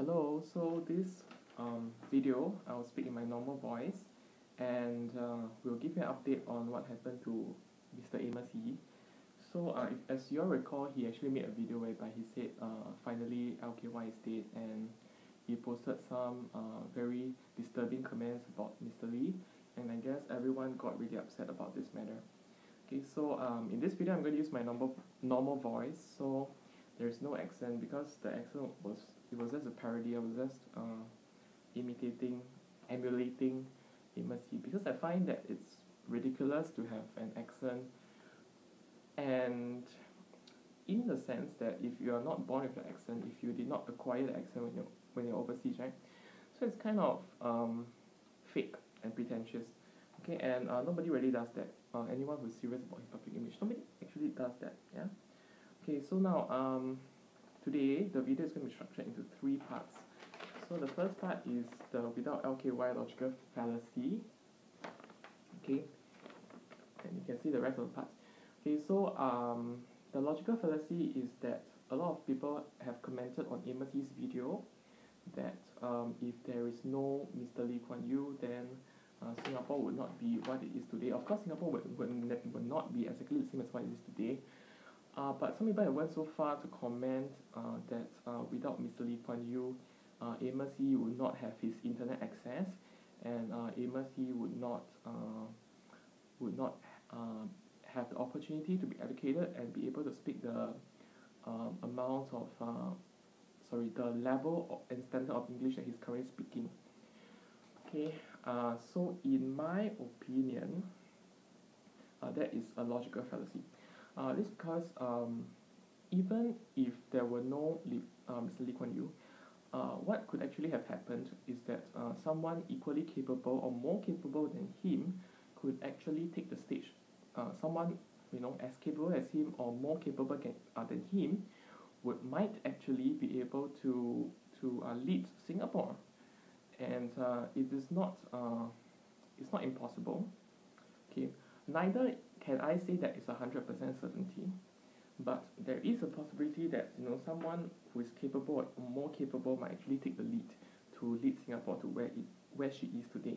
Hello, so this video I'll speak in my normal voice and we'll give you an update on what happened to Mr. Amos. As you all recall, he actually made a video whereby he said finally LKY is dead, and he posted some very disturbing comments about Mr. Lee, and I guess everyone got really upset about this matter. Okay, so in this video I'm going to use my normal voice, so there's no accent because the accent was just a parody. I was just emulating Amos, because I find that it's ridiculous to have an accent, and in the sense that if you are not born with an accent, if you did not acquire the accent when you're overseas, right? So it's kind of fake and pretentious. Okay, and nobody really does that. Anyone who's serious about his public image, nobody actually does that. Yeah. Okay, so now today the video is going to be structured into three parts. So the first part is the without LKY logical fallacy. Okay, and you can see the rest of the parts. Okay, so the logical fallacy is that a lot of people have commented on Amos's video that if there is no Mr. Lee Kuan Yew, then Singapore would not be what it is today. Of course, Singapore would not be exactly the same as what it is today. But some people have went so far to comment that without Mr. Lee Kuan Yew, Amos Yee would not have his internet access, and Amos Yee would not have the opportunity to be educated and be able to speak the the level and standard of English that he's currently speaking. Okay, so in my opinion, that is a logical fallacy. This because even if there were no Mr. Lee Kuan Yew, what could actually have happened is that someone equally capable or more capable than him could actually take the stage. Someone as capable as him or more capable than him might actually be able to lead Singapore, and it is not it's not impossible. Okay, neither can I say that it's 100% certainty, but there is a possibility that someone who is capable or more capable might actually take the lead to lead Singapore to where she is today,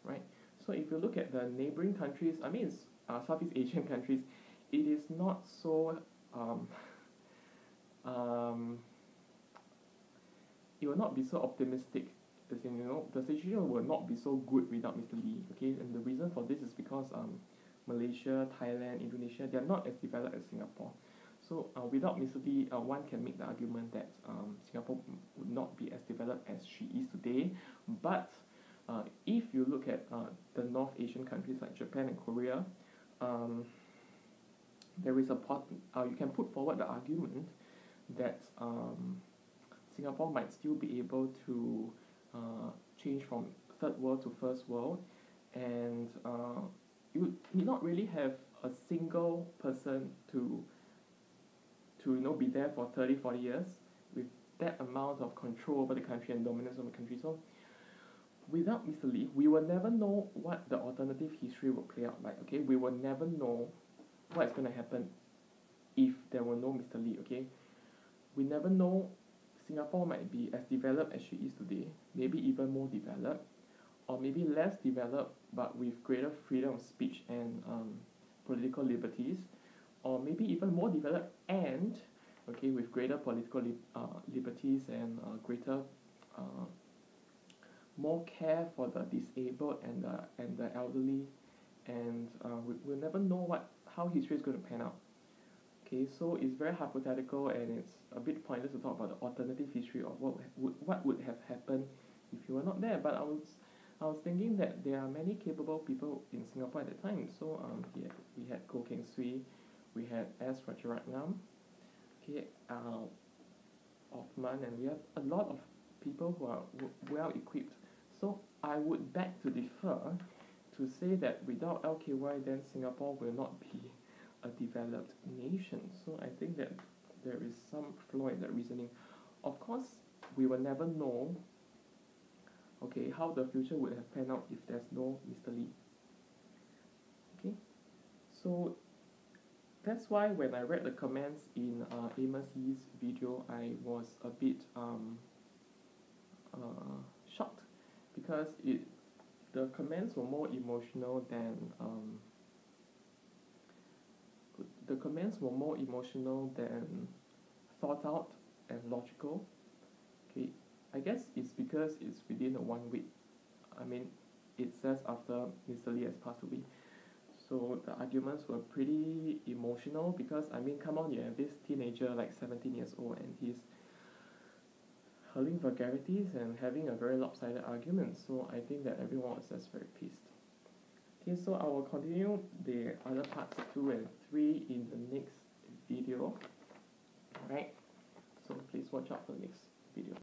right? So if you look at the neighboring countries, I mean, it's Southeast Asian countries, it is not so it will not be so optimistic. As in, the situation will not be so good without Mr. Lee. Okay, and the reason for this is because Malaysia, Thailand, Indonesia, they are not as developed as Singapore. So without Mr. Lee, one can make the argument that Singapore would not be as developed as she is today. But if you look at the North Asian countries like Japan and Korea, there is you can put forward the argument that Singapore might still be able to change from third world to first world, and you need not really have a single person to be there for 30-40 years with that amount of control over the country and dominance of the country. So without Mr. Lee, we will never know what the alternative history will play out like. Okay, we will never know what is going to happen if there were no Mr. Lee. Okay, we never know. Singapore might be as developed as she is today, maybe even more developed, or maybe less developed but with greater freedom of speech and political liberties, or maybe even more developed and with greater political liberties and greater more care for the disabled and the elderly, and we'll never know how history is going to pan out. Okay, so it's very hypothetical, and it's a bit pointless to talk about the alternative history of what would have happened if you were not there. But I was thinking that there are many capable people in Singapore at the time. So we had Goh Keng Swee, we had S. Rajaratnam, okay, Othman, and we have a lot of people who are well equipped. So I would beg to differ to say that without LKY, then Singapore will not be a developed nation. So I think that there is some flaw in that reasoning. Of course, we will never know how the future would have panned out if there's no Mr. Lee. Okay, so that's why when I read the comments in Amos Yee's video, I was a bit shocked because the comments were more emotional than thought out and logical. Okay, I guess it's because it's within a 1 week. I mean, it says after Mr. Lee has passed away. So the arguments were pretty emotional because, I mean, come on, you have this teenager like 17 years old and he's hurling vulgarities and having a very lopsided argument. So I think that everyone was just very pissed. Okay, so I will continue the other parts 2 and 3 in the next video. Alright, so please watch out for the next video.